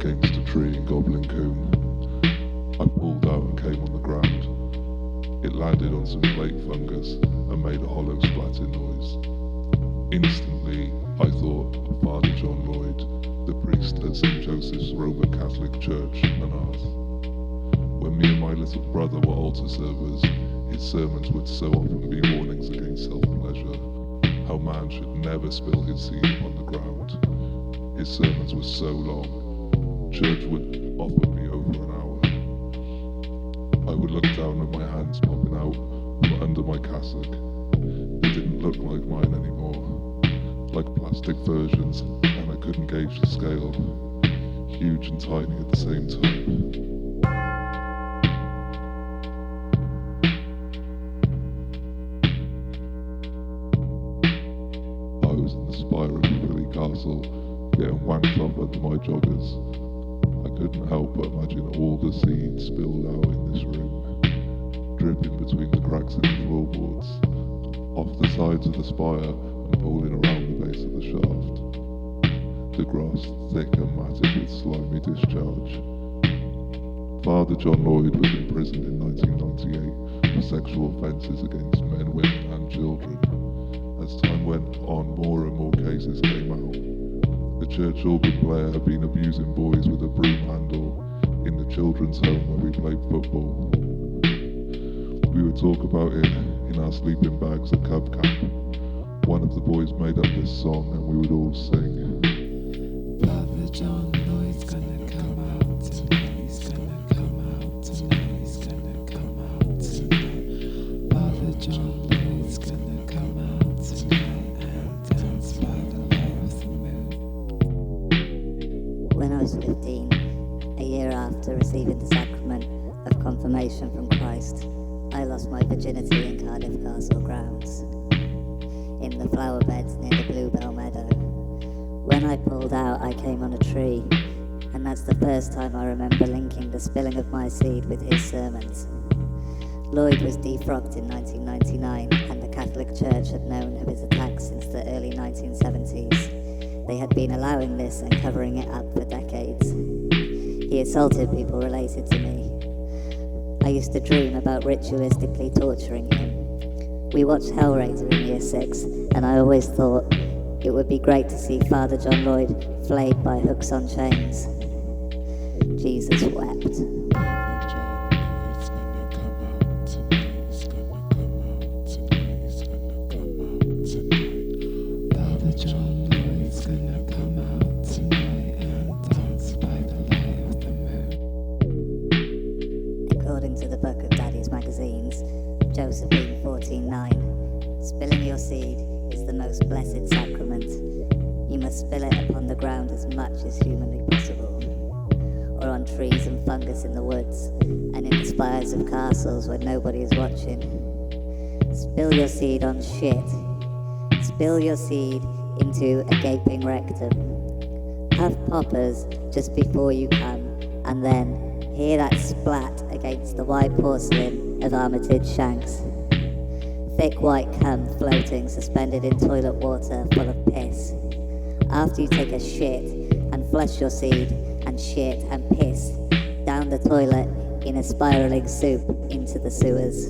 against a tree in Goblin Combe. I pulled out and came on the ground. It landed on some flake fungus and made a hollow splatting noise. Instantly, I thought of Father John Lloyd, the priest at St. Joseph's Roman Catholic Church, and asked. When me and my little brother were altar servers, his sermons would so often be warnings against self-pleasure, how man should never spill his seed upon the ground. His sermons were so long, church would often be over an hour. I would look down at my hands popping out from under my cassock. They didn't look like mine anymore, like plastic versions, and I couldn't gauge the scale, huge and tiny at the same time. I was in the spire of Piccadilly Castle, getting wanked off under my joggers. I couldn't help but imagine all the seeds spilled out in this room, dripping between the cracks in the floorboards, off the sides of the spire and pooling around the base of the shaft. The grass thick and matted with slimy discharge. Father John Lloyd was imprisoned in 1998 for sexual offences against men, women and children. As time went on, more and more cases came out. The church organ player had been abusing boys with a broom handle in the children's home where we played football. We would talk about it in our sleeping bags at Cub Camp. One of the boys made up this song and we would all sing. Father John Lloyd's gonna come out tonight, he's gonna come out tonight, he's gonna come out tonight. Father John Lloyd's gonna come out tonight and dance by the light of the moon. When I was 15, a year after receiving the sacrament of confirmation from Christ, I lost my virginity in Cardiff Castle grounds, in the flower beds near the Bluebell Meadow. When I pulled out, I came on a tree, and that's the first time I remember linking the spilling of my seed with his sermons. Lloyd was defrocked in 1999, and the Catholic Church had known of his attacks since the early 1970s. They had been allowing this and covering it up for decades. He assaulted people related to me. I used to dream about ritualistically torturing him. We watched Hellraiser in Year 6, and I always thought it would be great to see Father John Lloyd flayed by hooks on chains. Jesus wept. According to the book of Daddies magazines, Josephine 14:9, spilling your seed is the most blessed sacrament. You must spill it upon the ground as much as humanly possible, or on trees and fungus in the woods, and in the spires of castles where nobody is watching. Spill your seed on shit. Spill your seed into a gaping rectum. Puff poppers just before you come, and then hear that splat against the white porcelain of Armitage shanks. Thick white cum floating, suspended in toilet water full of piss. After you take a shit and flush your seed and shit and piss down the toilet in a spiraling soup into the sewers.